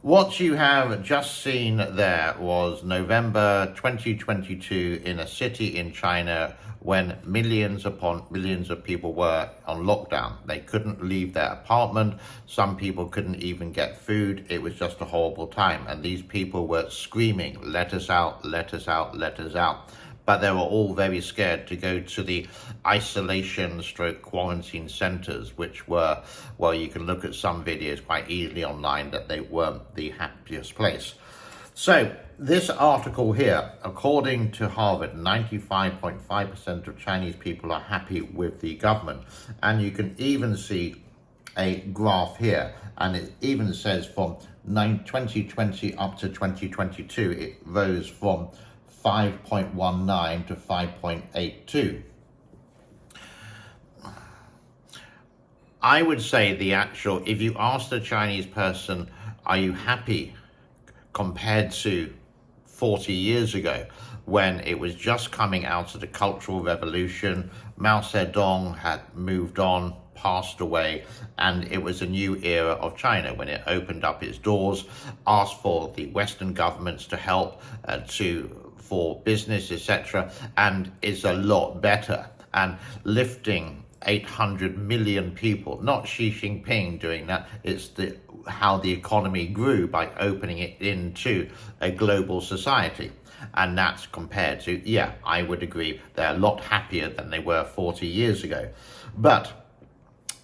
What you have just seen there was November 2022 in a city in China when millions upon millions of people were on lockdown. They couldn't leave their apartment. Some people couldn't even get food. It was just a horrible time. And these people were screaming, "Let us out, let us out, let us out." But they were all very scared to go to the isolation stroke quarantine centers, which were, well, you can look at some videos quite easily online that they weren't the happiest place. So this article here, according to Harvard, 95.5% of Chinese people are happy with the government. And you can even see a graph here, and it even says from 2020 up to 2022, it rose from 5.19 to 5.82. I would say if you ask the Chinese person, are you happy compared to 40 years ago, when it was just coming out of the Cultural Revolution, Mao Zedong had moved on, passed away, and it was a new era of China when it opened up its doors, asked for the Western governments to help for business, etc., and is a lot better. And lifting 800 million people, not Xi Jinping doing that, it's how the economy grew by opening it into a global society. And that's compared to, yeah, I would agree, they're a lot happier than they were 40 years ago. But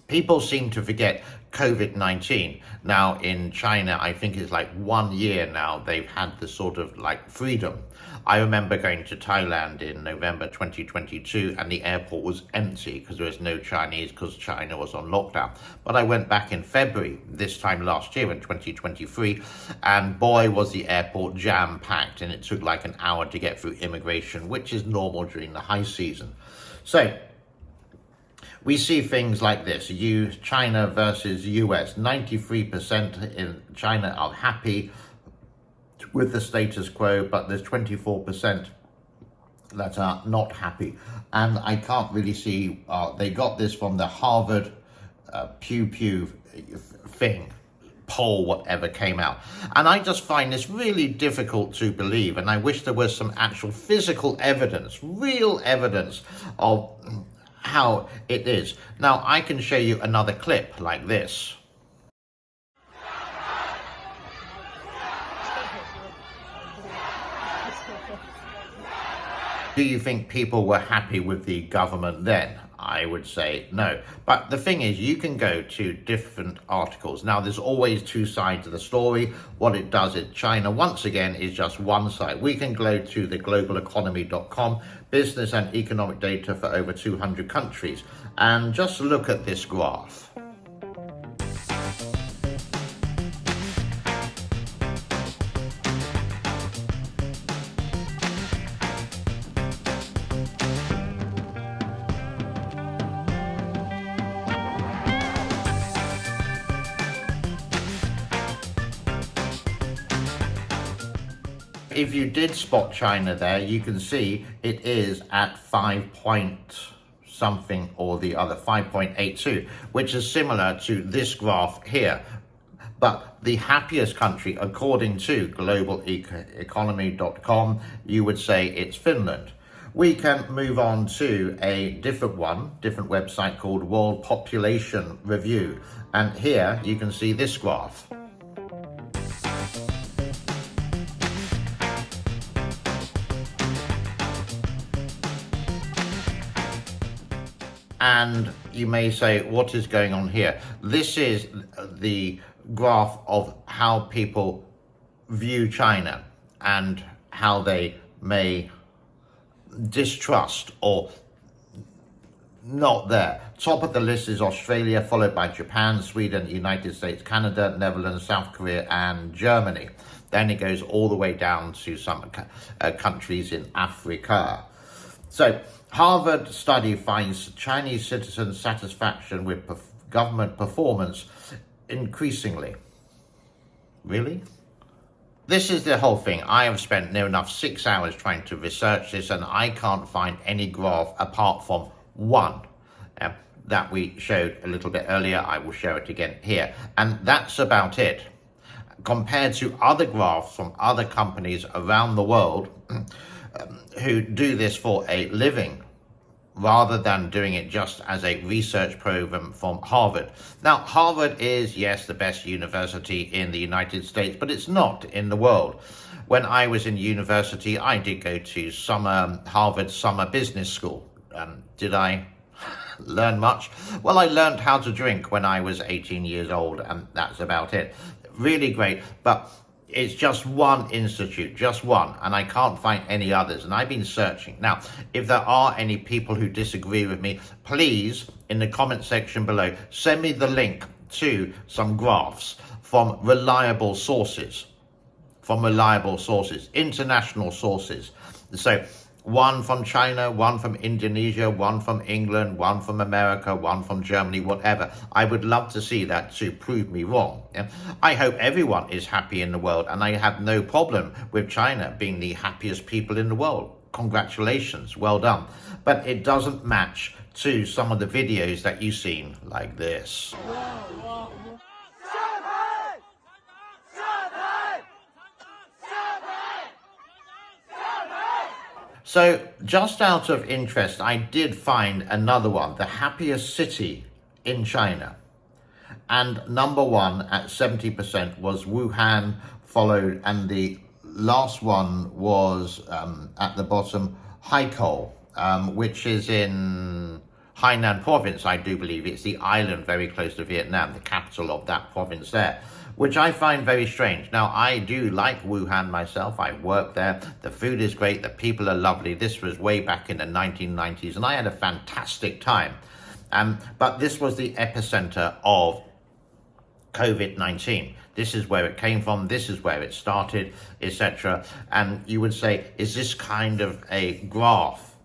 people seem to forget COVID-19. Now in China, I think it's like 1 year now they've had this sort of like freedom. I remember going to Thailand in November 2022 and the airport was empty because there was no Chinese because China was on lockdown. But I went back in February, this time last year in 2023, and boy was the airport jam-packed, and it took like an hour to get through immigration, which is normal during the high season. So we see things like this, China versus US. 93% in China are happy with the status quo, but there's 24% that are not happy. And I can't really see, they got this from the Harvard Pew thing, poll, whatever came out. And I just find this really difficult to believe. And I wish there was some actual physical evidence, real evidence of how it is. Now, I can show you another clip like this. Do you think people were happy with the government then? I would say no. But the thing is, you can go to different articles. Now, there's always two sides of the story. What it does is China, once again, is just one side. We can go to the globaleconomy.com, business and economic data for over 200 countries, and just look at this graph. If you did spot China there, you can see it is at 5 point something or the other, 5.82, which is similar to this graph here. But the happiest country, according to globaleconomy.com, you would say it's Finland. We can move on to a different website called World Population Review. And here you can see this graph. And you may say, what is going on here? This is the graph of how people view China and how they may distrust or not there. Top of the list is Australia, followed by Japan, Sweden, United States, Canada, Netherlands, South Korea, and Germany. Then it goes all the way down to some countries in Africa. So, Harvard study finds Chinese citizens' satisfaction with government performance increasingly. Really? This is the whole thing. I have spent near enough 6 hours trying to research this, and I can't find any graph apart from one that we showed a little bit earlier. I will show it again here. And that's about it. compared to other graphs from other companies around the world who do this for a living, rather than doing it just as a research program from Harvard. Now, Harvard is, yes, the best university in the United States, but it's not in the world. When I was in university, I did go to Harvard summer business school. Did I learn much? Well, I learned how to drink when I was 18 years old, and that's about it. Really great, but it's just one institute, just one, and I can't find any others, and I've been searching. Now, if there are any people who disagree with me, please, in the comment section below, send me the link to some graphs from reliable sources, international sources. So, one from China, one from Indonesia, one from England, one from America, one from Germany, whatever. I would love to see that to prove me wrong. Yeah? I hope everyone is happy in the world, and I have no problem with China being the happiest people in the world. Congratulations, well done. But it doesn't match to some of the videos that you've seen like this. So, just out of interest, I did find another one, the happiest city in China. And number one at 70% was Wuhan, followed, and the last one was at the bottom, Haikou, which is in Hainan province, I do believe. It's the island very close to Vietnam, the capital of that province there, which I find very strange. Now, I do like Wuhan myself. I work there. The food is great. The people are lovely. This was way back in the 1990s, and I had a fantastic time. But this was the epicenter of COVID-19. This is where it came from. This is where it started, etc. And you would say, is this kind of a graph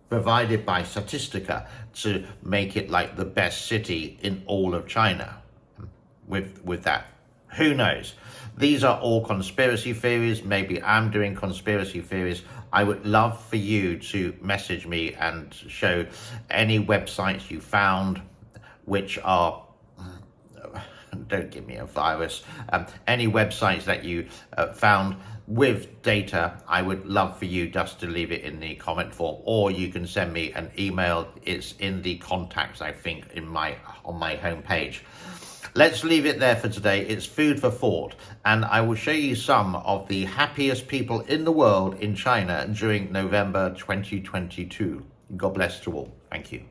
provided by Statistica to make it like the best city in all of China with that? Who knows? These are all conspiracy theories. Maybe I'm doing conspiracy theories. I would love for you to message me and show any websites you found which are, don't give me a virus, any websites that you found with data. I would love for you just to leave it in the comment form, or you can send me an email. It's in the contacts, I think, on my homepage. Let's leave it there for today. It's food for thought, and I will show you some of the happiest people in the world in China during November 2022. God bless to all. Thank you.